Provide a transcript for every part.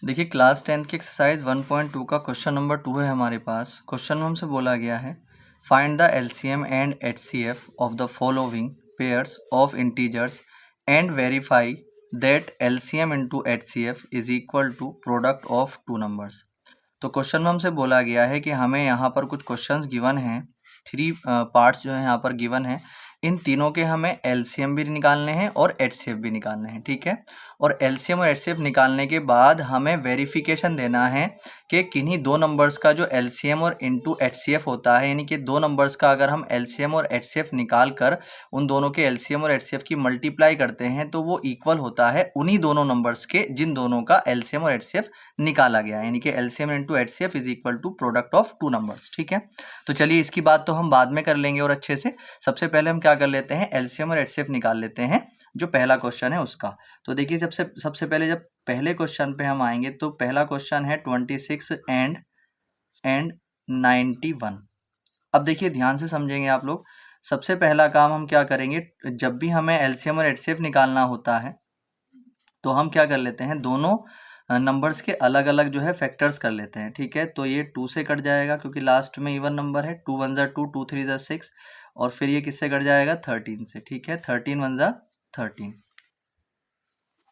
देखिए क्लास 10 की एक्सरसाइज 1.2 का क्वेश्चन नंबर 2 है हमारे पास। क्वेश्चन में हमसे बोला गया है find the LCM and HCF of the following pairs of integers and verify that LCM into HCF is equal to product of two numbers. तो क्वेश्चन में हमसे बोला गया है कि हमें यहाँ पर कुछ क्वेश्चंस गिवन हैं, 3 पार्ट्स जो है यहाँ पर गिवन है। इन तीनों के हमें एलसीएम भी निकालने हैं और एचसीएफ भी निकालने हैं, ठीक है। और एलसीएम और एचसीएफ निकालने के बाद हमें वेरिफिकेशन देना है कि किन्हीं दो नंबर्स का जो एलसीएम और इनटू एचसीएफ होता है, यानी कि दो नंबर्स का अगर हम एलसीएम और एचसीएफ निकाल कर उन दोनों के एलसीएम और एचसीएफ की मल्टीप्लाई करते हैं तो वो इक्वल होता है उन्हीं दोनों नंबर्स के जिन दोनों का एलसीएम और एचसीएफ निकाला गया है, यानी कि LCM into HCF is equal to product of two numbers, ठीक है। तो चलिए इसकी बात तो हम बाद में कर लेंगे और अच्छे से। सबसे पहले हम क्या कर लेते हैं, एलसीएम और एचसीएफ निकाल लेते हैं जो पहला क्वेश्चन है उसका। तो देखिए सबसे पहले जब पहले क्वेश्चन पे हम आएंगे तो पहला क्वेश्चन है 26 एंड 91। अब देखिए ध्यान से समझेंगे आप लोग। सबसे पहला काम हम क्या करेंगे, जब भी हमें एलसीएम और एचसीएफ निकालना होता है तो हम क्या कर लेते हैं, दोनों नंबर्स के अलग अलग जो है फैक्टर्स कर लेते हैं, ठीक है। तो ये 2 से कट जाएगा क्योंकि लास्ट में इवन नंबर है, 2 1 2, 2 3 6, और फिर ये किससे कट जाएगा, 13 से, ठीक है। 13 1 13।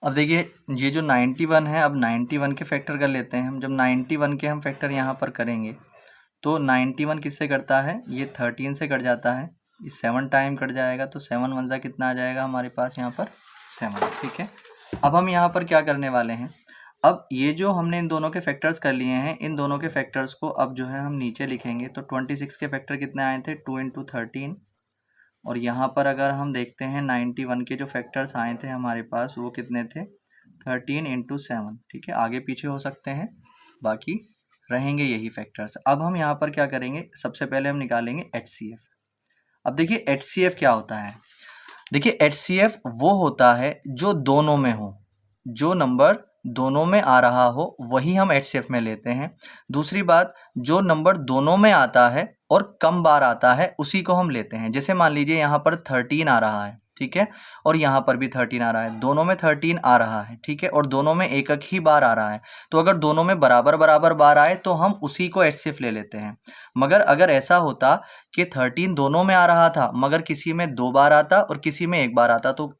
अब देखिए ये जो 91 है, अब 91 के फैक्टर कर लेते हैं हम। जब 91 के हम फैक्टर यहाँ पर करेंगे तो 91 किससे कटता है, ये 13 से कट जाता है, ये 7 टाइम कट जाएगा, तो 7 1 कितना आ जाएगा हमारे पास यहाँ पर 7, ठीक है। अब हम यहाँ पर क्या करने वाले हैं, अब ये जो हमने इन दोनों के फैक्टर्स कर लिए हैं, इन दोनों के फैक्टर्स को अब जो है हम नीचे लिखेंगे। तो 26 के फैक्टर कितने आए थे, 2 × 13, और यहाँ पर अगर हम देखते हैं 91 के जो फैक्टर्स आए थे हमारे पास वो कितने थे, 13 × 7, ठीक है। आगे पीछे हो सकते हैं, बाकी रहेंगे यही फैक्टर्स। अब हम यहाँ पर क्या करेंगे, सबसे पहले हम निकालेंगे एचसीएफ। अब देखिए एचसीएफ क्या होता है, देखिए एचसीएफ वो होता है जो दोनों में हो, जो नंबर दोनों में आ रहा हो वही हम एचसीएफ में लेते हैं। दूसरी बात, जो नंबर दोनों में आता है और कम बार आता है उसी को हम लेते हैं। जैसे मान लीजिए यहाँ पर 13 आ रहा है, ठीक है, और यहाँ पर भी 13 आ रहा है, दोनों में 13 आ रहा है, ठीक है, और दोनों में एक एक ही बार आ रहा है। तो अगर दोनों में बराबर बराबर बार आए तो हम उसी को एचसीएफ ले लेते हैं। मगर अगर ऐसा होता कि 13 दोनों में आ रहा था मगर किसी में 2 बार आता और किसी में 1 बार आता, तो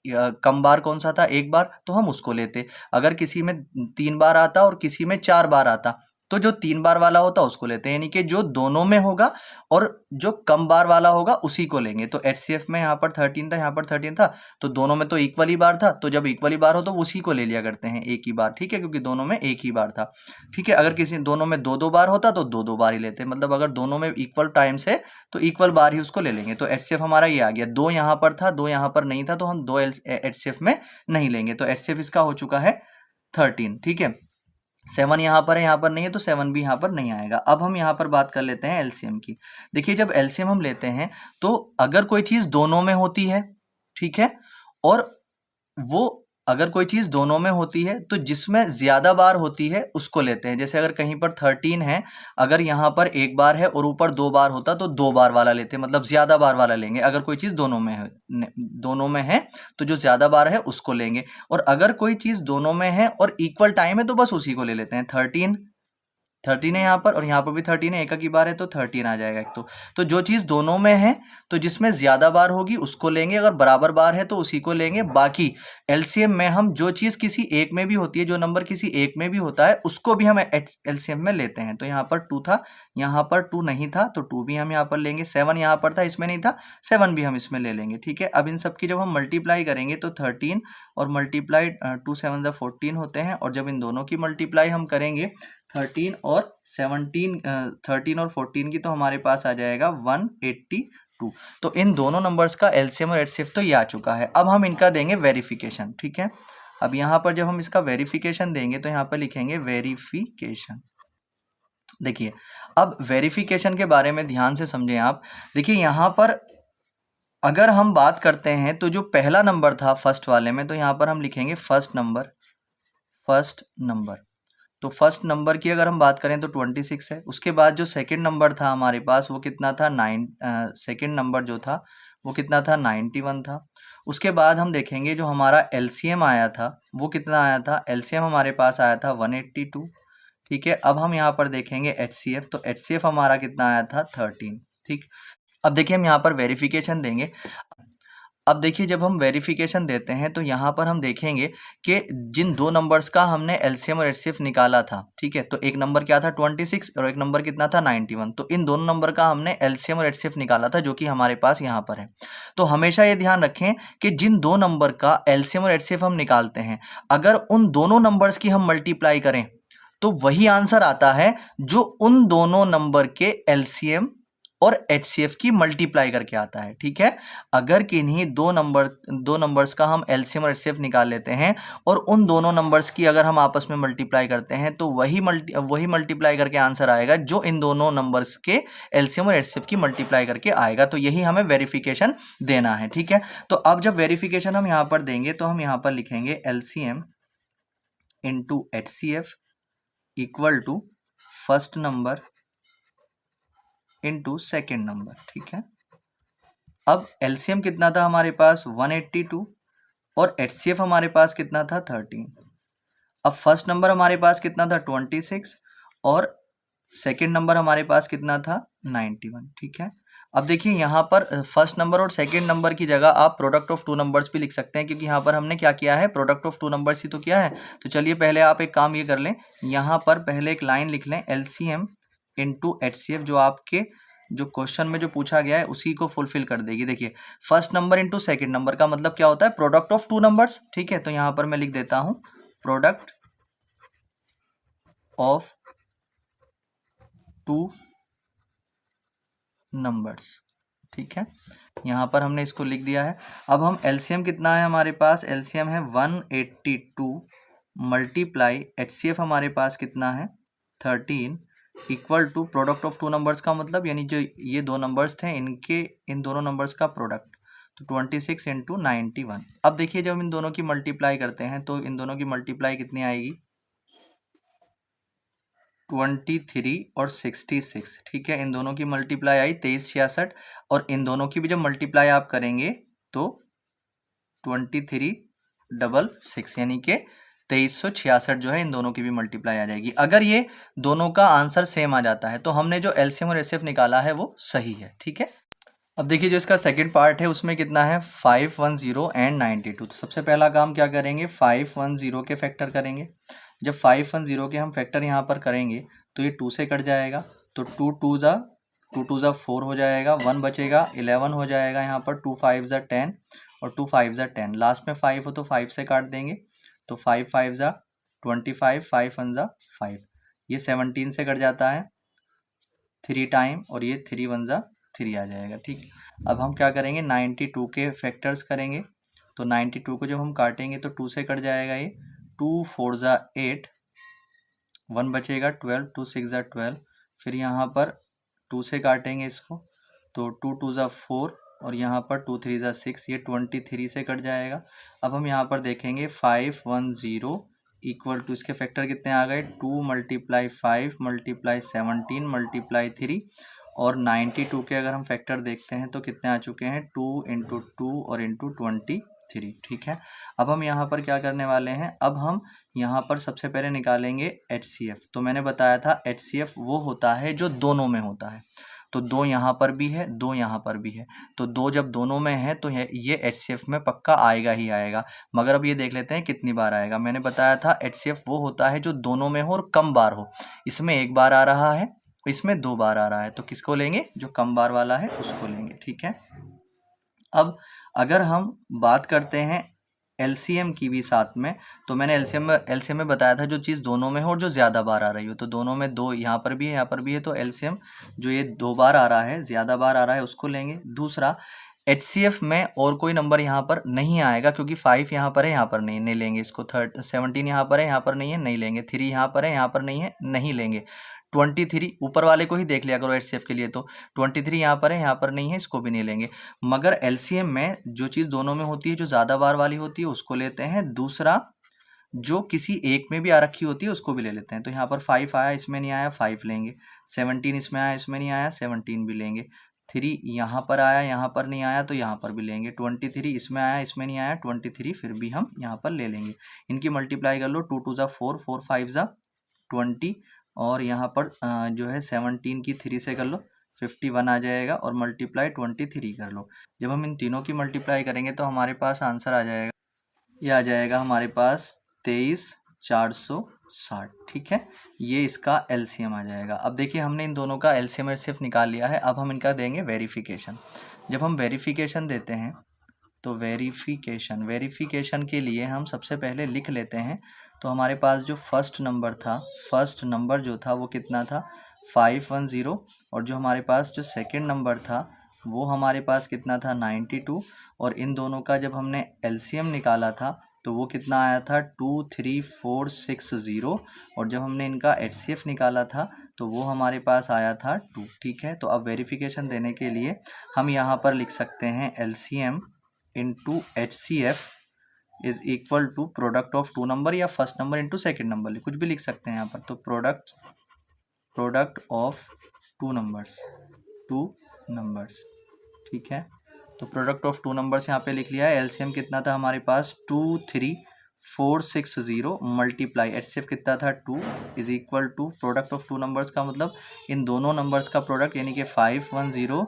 कम बार कौन सा था, 1 बार, तो हम उसको लेते। अगर किसी में 3 बार आता और किसी में 4 बार आता तो जो 3 बार वाला होता उसको लेते हैं, यानी कि जो दोनों में होगा और जो कम बार वाला होगा उसी को लेंगे। तो एचसीएफ में यहाँ पर 13 था, यहाँ पर 13 था, तो दोनों में तो इक्वल ही बार था, तो जब इक्वल ही बार हो तो उसी को ले लिया करते हैं, एक ही बार, ठीक है, क्योंकि दोनों में एक ही बार था, ठीक है। अगर किसी दोनों में 2 2 बार होता तो 2 2 बार ही लेते, मतलब अगर दोनों में इक्वल टाइम से तो इक्वल बार ही उसको ले लेंगे। तो एचसीएफ हमारा ये आ गया, 2 यहाँ पर था, 2 यहाँ पर नहीं था, तो हम 2 एचसीएफ में नहीं लेंगे। तो एचसीएफ इसका हो चुका है 13, ठीक है। 7 यहाँ पर है, यहाँ पर नहीं है, तो 7 भी यहाँ पर नहीं आएगा। अब हम यहाँ पर बात कर लेते हैं एलसीएम की। देखिए जब एलसीएम हम लेते हैं तो अगर कोई चीज़ दोनों में होती है, ठीक है, और वो अगर कोई चीज़ दोनों में होती है तो जिसमें ज़्यादा बार होती है उसको लेते हैं। जैसे अगर कहीं पर 13 है, अगर यहाँ पर 1 बार है और ऊपर 2 बार होता तो 2 बार वाला लेते हैं, मतलब ज़्यादा बार वाला लेंगे। अगर कोई चीज़ दोनों में है तो जो ज़्यादा बार है उसको लेंगे, और अगर कोई चीज़ दोनों में है और इक्वल टाइम है तो बस उसी को ले लेते हैं। 13 है यहाँ पर और यहाँ पर भी 13 है, एक की बार है तो 13 आ जाएगा एक। तो जो चीज़ दोनों में है तो जिसमें ज़्यादा बार होगी उसको लेंगे, अगर बराबर बार है तो उसी को लेंगे। बाकी एलसीएम में हम जो चीज़ किसी एक में भी होती है, जो नंबर किसी एक में भी होता है उसको भी हम एलसीएम में लेते हैं। तो यहाँ पर 2 था, यहाँ पर 2 नहीं था, तो 2 भी हम यहाँ पर लेंगे। 7 यहाँ पर था, इसमें नहीं था, 7 भी हम इसमें ले लेंगे, ठीक है। अब इन सब की जब हम मल्टीप्लाई करेंगे तो 13 और मल्टीप्लाई 2 7 14 होते हैं, और जब इन दोनों की मल्टीप्लाई हम करेंगे 13 और 14 की, तो हमारे पास आ जाएगा 182। तो इन दोनों नंबर्स का एलसीएम और एचसीएफ तो ये आ चुका है। अब हम इनका देंगे वेरिफिकेशन, ठीक है। अब यहाँ पर जब हम इसका वेरिफिकेशन देंगे तो यहाँ पर लिखेंगे वेरिफिकेशन। देखिए अब वेरिफिकेशन के बारे में ध्यान से समझें आप। देखिए यहाँ पर अगर हम बात करते हैं तो जो पहला नंबर था फर्स्ट वाले में, तो यहाँ पर हम लिखेंगे फर्स्ट नंबर। तो फर्स्ट नंबर की अगर हम बात करें तो 26 है। उसके बाद जो सेकंड नंबर था हमारे पास वो कितना था, सेकंड नंबर जो था वो कितना था, 91 था। उसके बाद हम देखेंगे जो हमारा एलसीएम आया था वो कितना आया था, एलसीएम हमारे पास आया था 182। ठीक है, अब हम यहाँ पर देखेंगे एचसीएफ, तो एचसीएफ हमारा कितना आया था 13। ठीक, अब देखिए हम यहाँ पर वेरिफिकेशन देंगे। अब देखिए जब हम वेरिफिकेशन देते हैं तो यहाँ पर हम देखेंगे कि जिन दो नंबर्स का हमने एलसीएम और एचसीएफ निकाला था, ठीक है, तो एक नंबर क्या था 26 और एक नंबर कितना था 91, तो इन दोनों नंबर का हमने एलसीएम और एचसीएफ निकाला था जो कि हमारे पास यहाँ पर है। तो हमेशा ये ध्यान रखें कि जिन दो नंबर का एलसीएम और एचसीएफ हम निकालते हैं, अगर उन दोनों नंबर्स की हम मल्टीप्लाई करें तो वही आंसर आता है जो उन दोनों नंबर के एलसीएम और एचसीएफ की मल्टीप्लाई करके आता है। ठीक है, अगर किन्हीं दो नंबर्स का हम एलसीएम और एचसीएफ निकाल लेते हैं और उन दोनों नंबर्स की अगर हम आपस में मल्टीप्लाई करते हैं तो वही मल्टीप्लाई करके आंसर आएगा जो इन दोनों नंबर्स के एलसीएम और एचसीएफ की मल्टीप्लाई करके आएगा। तो यही हमें वेरिफिकेशन देना है। ठीक है, तो अब जब वेरिफिकेशन हम यहाँ पर देंगे तो हम यहाँ पर लिखेंगे LCM into HCF equal to first number into second number. ठीक है, अब एलसीएम कितना था हमारे पास 182 और एचसीएफ हमारे पास कितना था 13। अब फर्स्ट नंबर हमारे पास कितना था 26 और सेकेंड नंबर हमारे पास कितना था 91। ठीक है, अब देखिए यहाँ पर फर्स्ट नंबर और सेकेंड नंबर की जगह आप प्रोडक्ट ऑफ टू नंबर्स भी लिख सकते हैं, क्योंकि यहाँ पर हमने क्या किया है, प्रोडक्ट ऑफ टू नंबर्स ही तो किया है। तो चलिए पहले आप एक काम ये कर लें, यहाँ पर पहले एक लाइन लिख लें एलसीएम इंटू एचसीएफ, जो आपके जो क्वेश्चन में जो पूछा गया है उसी को फुलफिल कर देगी। देखिए first number into second number का मतलब क्या होता है, प्रोडक्ट ऑफ टू नंबर्स। ठीक है, तो यहाँ पर मैं लिख देता हूँ प्रोडक्ट ऑफ टू नंबर्स। ठीक है, यहाँ पर हमने इसको लिख दिया है। अब हम एलसीएम कितना है हमारे पास, एलसीएम है 182 मल्टीप्लाई एचसीएफ हमारे पास कितना है 13 equal to product of two numbers का मतलब यानी जो ये दो नंबर्स थे इनके इन दोनों नंबर्स का प्रोडक्ट, तो 26 इंटू 91। अब देखिए जब इन दोनों की मल्टीप्लाई करते हैं तो इन दोनों की मल्टीप्लाई कितनी आएगी 23 और 66। ठीक है, इन दोनों की मल्टीप्लाई आई 2366 और इन दोनों की भी जब मल्टीप्लाई आप करेंगे तो 2366 यानी कि 2366 जो है इन दोनों की भी मल्टीप्लाई आ जाएगी। अगर ये दोनों का आंसर सेम आ जाता है तो हमने जो एलसीएम और एचसीएफ निकाला है वो सही है। ठीक है, अब देखिए जो इसका सेकंड पार्ट है उसमें कितना है 510 एंड 92। तो सबसे पहला काम क्या करेंगे 510 के फैक्टर करेंगे। जब 510 के हम फैक्टर यहाँ पर करेंगे तो ये 2 से कट जाएगा, तो 2 ज़ा 4 हो जाएगा, 1 बचेगा 11 हो जाएगा, यहाँ पर 2 5 ज़ा 10 और 2 5 ज़ा 10, लास्ट में 5 हो तो 5 से काट देंगे, तो 5 5 ज़ा 25, 5 1 ज़ा 5, ये 17 से कट जाता है 3 टाइम और ये 3 1 ज़ा 3 आ जाएगा। ठीक, अब हम क्या करेंगे 92 के फैक्टर्स करेंगे, तो 92 को जब हम काटेंगे तो 2 से कट जाएगा, ये 2 4 ज़ा 8, 1 बचेगा 12, 2 6 ज़ा 12, फिर यहाँ पर 2 से काटेंगे इसको तो 2 2 ज़ा 4 और यहाँ पर 2 3 ज़ा 6, ये 23 से कट जाएगा। अब हम यहाँ पर देखेंगे 510 इक्वल टू इसके फैक्टर कितने आ गए 2 मल्टीप्लाई 5 मल्टीप्लाई 17 मल्टीप्लाई 3 और 92 के अगर हम फैक्टर देखते हैं तो कितने आ चुके हैं 2 इंटू 2 और इंटू 23। ठीक है, अब हम यहाँ पर क्या करने वाले हैं, अब हम यहाँ पर सबसे पहले निकालेंगे एचसीएफ। तो मैंने बताया था एचसीएफ वो होता है जो दोनों में होता है, तो 2 यहाँ पर भी है 2 यहाँ पर भी है, तो 2 जब दोनों में है तो ये एचसीएफ में पक्का आएगा ही आएगा। मगर अब ये देख लेते हैं कितनी बार आएगा। मैंने बताया था एचसीएफ वो होता है जो दोनों में हो और कम बार हो, इसमें एक बार आ रहा है, इसमें 2 बार आ रहा है, तो किसको लेंगे जो कम बार वाला है उसको लेंगे। ठीक है, अब अगर हम बात करते हैं एलसीएम की भी साथ में, तो मैंने एलसीएम में बताया था जो चीज़ दोनों में हो और जो ज़्यादा बार आ रही हो, तो दोनों में 2 यहाँ पर भी है यहाँ पर भी है, तो एलसीएम जो ये 2 बार आ रहा है ज़्यादा बार आ रहा है उसको लेंगे। दूसरा एचसीएफ में और कोई नंबर यहाँ पर नहीं आएगा क्योंकि 5 यहाँ पर है यहाँ पर नहीं लेंगे इसको, 17 यहाँ पर है यहाँ पर नहीं है नहीं लेंगे, 3 यहाँ पर है यहाँ पर नहीं है नहीं लेंगे, 23 ऊपर वाले को ही देख लिया करो एचसीएफ के लिए, तो 23 यहाँ पर है यहाँ पर नहीं है इसको भी नहीं लेंगे। मगर एलसीएम में जो चीज़ दोनों में होती है जो ज़्यादा बार वाली होती है उसको लेते हैं। दूसरा जो किसी एक में भी आ रखी होती है उसको भी ले लेते हैं। तो यहाँ पर 5 आया इसमें नहीं आया 5 लेंगे, 17 इसमें आया इसमें नहीं आया 17 भी लेंगे, 3 यहाँ पर आया, यहाँ पर नहीं आया तो यहाँ पर भी लेंगे। 23 इसमें आया, इसमें नहीं आया, 23 फिर भी हम यहाँ पर ले लेंगे। इनकी मल्टीप्लाई कर लो, 2 2 ज़ा 4, 4 5 ज़ा 20, और यहाँ पर जो है 17 की 3 से कर लो, 51 आ जाएगा, और मल्टीप्लाई 23 कर लो। जब हम इन तीनों की मल्टीप्लाई करेंगे तो हमारे पास आंसर आ जाएगा, ये आ जाएगा हमारे पास 23,460। ठीक है, ये इसका एलसीएम आ जाएगा। अब देखिए हमने इन दोनों का एलसीएम सिर्फ निकाल लिया है। अब हम इनका देंगे वेरिफिकेशन। जब हम वेरिफिकेशन देते हैं तो वेरिफिकेशन के लिए हम सबसे पहले लिख लेते हैं। तो हमारे पास जो फर्स्ट नंबर जो था वो कितना था, 510, और जो हमारे पास जो सेकंड नंबर था वो हमारे पास कितना था, 92, और इन दोनों का जब हमने एलसीएम निकाला था तो वो कितना आया था, 23460, और जब हमने इनका एचसीएफ निकाला था तो वो हमारे पास आया था 2। ठीक है, तो अब वेरिफिकेशन देने के लिए हम यहाँ पर लिख सकते हैं LCM into HCF is equal to product of two number, या first number into second number, कुछ भी लिख सकते हैं यहाँ पर। तो प्रोडक्ट ऑफ टू नंबर्स, ठीक है। तो प्रोडक्ट ऑफ टू नंबर्स यहाँ पे लिख लिया है। एलसीएम कितना था हमारे पास, 23460 मल्टीप्लाई HCF कितना था, 2 is equal to product of two numbers का मतलब इन दोनों नंबर्स का प्रोडक्ट, यानी कि 510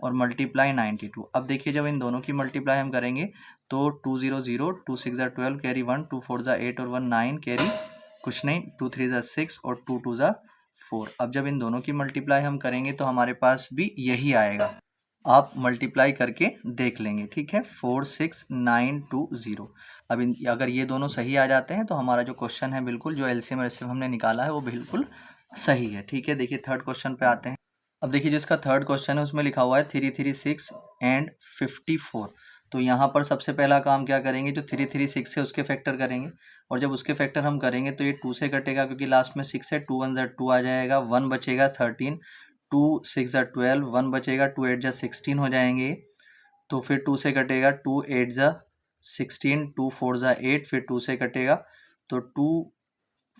और मल्टीप्लाई 92। अब देखिए जब इन दोनों की मल्टीप्लाई हम करेंगे तो 200, 2 6 ज़ा 12 कैरी 1, 2 4 ज़ा 8 और 1 9 कैरी कुछ नहीं, 2 3 ज़ा 6 और 2 2 ज़ा 4। अब जब इन दोनों की मल्टीप्लाई हम करेंगे तो हमारे पास भी यही आएगा। आप मल्टीप्लाई करके देख लेंगे, ठीक है, 46920। अब अगर ये दोनों सही आ जाते हैं तो हमारा जो क्वेश्चन है बिल्कुल, जो एलसीएम एचसीएफ हमने निकाला है वो बिल्कुल सही है। ठीक है, देखिए थर्ड क्वेश्चन पे आते हैं। अब देखिए जिसका थर्ड क्वेश्चन है उसमें लिखा हुआ है 336 एंड 54। तो यहाँ पर सबसे पहला काम क्या करेंगे, जो 336 है उसके फैक्टर करेंगे, और जब उसके फैक्टर हम करेंगे तो ये 2 से कटेगा क्योंकि लास्ट में 6 है, 2 1 ज़ा 2 आ जाएगा, 1 बचेगा 13, 2 6 ज़ा 12, 1 बचेगा, 2 8 ज़ा 16 हो जाएंगे। तो फिर 2 से कटेगा, 2 8 ज़ा 16, 2 4 ज़ा 8, फिर 2 से कटेगा तो 2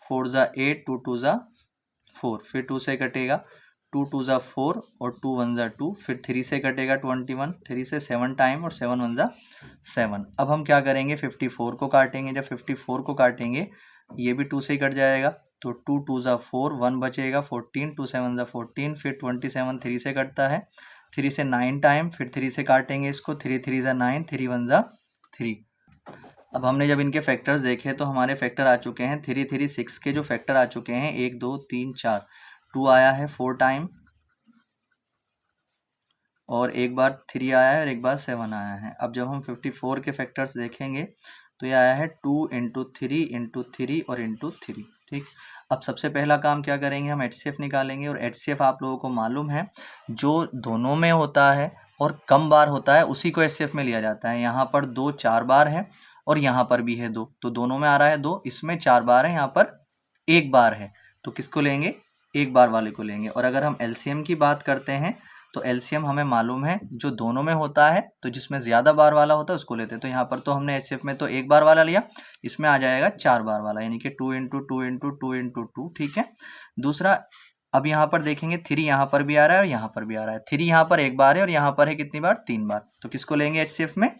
4 ज़ा 8, 2 2 ज़ा 4, फिर 2 से कटेगा, 2 2 ज़ा 4 और 2 1 ज़ा 2, फिर 3 से कटेगा 21, 3 से 7 टाइम और 7 1 ज़ा 7। अब हम क्या करेंगे, 54 को काटेंगे। जब 54 को काटेंगे ये भी 2 से ही कट जाएगा, तो 2 2 ज़ा 4, 1 बचेगा, 14, 2 7 ज़ा 14, फिर 27 3 से कटता है, 3 से 9 टाइम, फिर 3 से काटेंगे इसको, 3 3 ज़ा 9, 3 1 ज़ा 3। अब हमने जब इनके फैक्टर्स देखे तो हमारे फैक्टर आ चुके हैं 336 के जो फैक्टर आ चुके हैं 1 2 3 4, 2 आया है 4 टाइम, और एक बार 3 आया है और एक बार 7 आया है। अब जब हम 54 के फैक्टर्स देखेंगे तो ये आया है 2 इंटू 3 इंटू 3 और इंटू 3। ठीक, अब सबसे पहला काम क्या करेंगे, हम HCF निकालेंगे, और HCF आप लोगों को मालूम है जो दोनों में होता है और कम बार होता है उसी को HCF में लिया जाता है। यहाँ पर 2 4 बार है और यहाँ पर भी है 2, तो दोनों में आ रहा है 2, इसमें 4 बार है, यहाँ पर 1 बार है, तो किसको लेंगे, 1 बार वाले को लेंगे। और अगर हम LCM की बात करते हैं तो LCM हमें मालूम है जो दोनों में होता है, तो जिसमें ज़्यादा बार वाला होता है उसको लेते हैं। तो यहाँ पर तो हमने HCF में तो 1 बार वाला लिया, इसमें आ जाएगा 4 बार वाला, यानी कि 2 इंटू 2 इंटू 2 इंटू 2। ठीक है, दूसरा अब यहाँ पर देखेंगे 3 यहाँ पर भी आ रहा है और यहाँ पर भी आ रहा है। 3 यहाँ पर 1 बार है और यहाँ पर है कितनी बार, 3 बार, तो किसको लेंगे HCF में,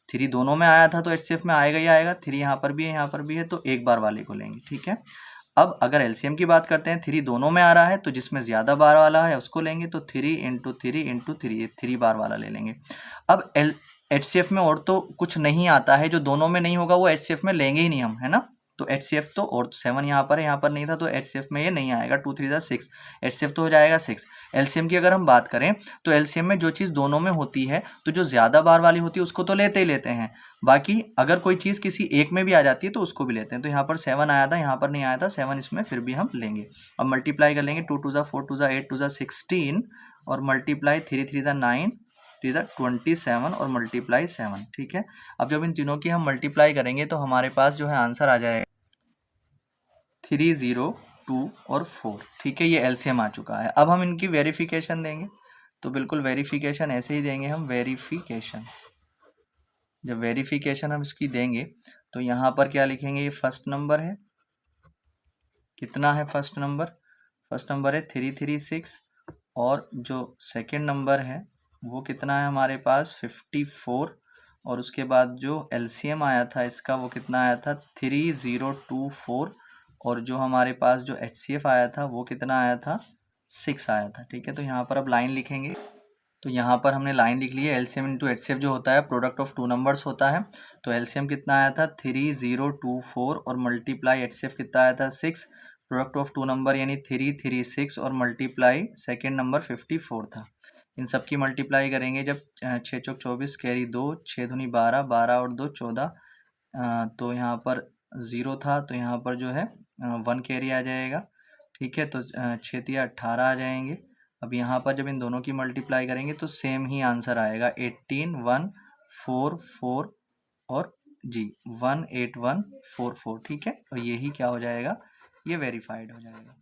3 दोनों में आया था तो HCF में आएगा ही आएगा, 3 यहाँ पर भी है यहाँ पर भी है, तो 1 बार वाले को लेंगे। ठीक है, अब अगर LCM की बात करते हैं, 3 दोनों में आ रहा है तो जिसमें ज़्यादा बार वाला है उसको लेंगे, तो 3 इंटू 3 इंटू 3, ये 3 बार वाला ले लेंगे। अब HCF में और तो कुछ नहीं आता है, जो दोनों में नहीं होगा वो HCF में लेंगे ही नहीं हम, है ना। तो HCF तो, और 7 यहाँ पर है, यहाँ पर नहीं था, तो HCF में ये नहीं आएगा, 2 3 ज़ा 6, HCF तो हो जाएगा 6। LCM की अगर हम बात करें तो LCM में जो चीज़ दोनों में होती है तो जो ज़्यादा बार वाली होती है उसको तो लेते ही लेते हैं, बाकी अगर कोई चीज़ किसी एक में भी आ जाती है तो उसको भी लेते हैं। तो यहाँ पर 7 आया था, यहाँ पर नहीं आया था 7, इसमें फिर भी हम लेंगे। अब मल्टीप्लाई कर लेंगे, 2 2 ज़ा 4, 2 ज़ा 8, 2 ज़ा 16, और मल्टीप्लाई 3 3 ज़ा 9, 3 ज़ा 27 और मल्टीप्लाई 7। ठीक है, अब जब इन तीनों की हम मल्टीप्लाई करेंगे तो हमारे पास जो है आंसर आ जाएगा 302 और 4। ठीक है, ये LCM आ चुका है। अब हम इनकी वेरिफिकेशन देंगे, तो बिल्कुल वेरिफिकेशन ऐसे ही देंगे हम, वेरिफिकेशन। जब वेरिफिकेशन हम इसकी देंगे तो यहाँ पर क्या लिखेंगे, ये फर्स्ट नंबर है, कितना है फर्स्ट नंबर, फर्स्ट नंबर है 336 और जो सेकंड नंबर है वो कितना है हमारे पास 54, और उसके बाद जो एलसीएम आया था इसका वो कितना आया था 3024, और जो हमारे पास जो एचसीएफ आया था वो कितना आया था 6 आया था। ठीक है, तो यहाँ पर अब लाइन लिखेंगे। तो यहाँ पर हमने लाइन लिख ली है। एलसीएम इंटू एचसीएफ जो होता है प्रोडक्ट ऑफ टू नंबर्स होता है। तो एलसीएम कितना आया था 3024 और मल्टीप्लाई एचसीएफ कितना आया था 6, प्रोडक्ट ऑफ टू नंबर यानी 336 और मल्टीप्लाई सेकेंड नंबर 54 था। इन सब की मल्टीप्लाई करेंगे जब 6 चौक 24 कैरी 2, 6 दूनी 12, 12 और 2 14, तो यहाँ पर 0 था तो यहाँ पर जो है 1 कैरी आ जाएगा। ठीक है, तो 6 तिया 18 आ जाएंगे। अब यहाँ पर जब इन दोनों की मल्टीप्लाई करेंगे तो सेम ही आंसर आएगा 18,144 और जी 18144। ठीक है, और यही क्या हो जाएगा, ये वेरीफाइड हो जाएगा।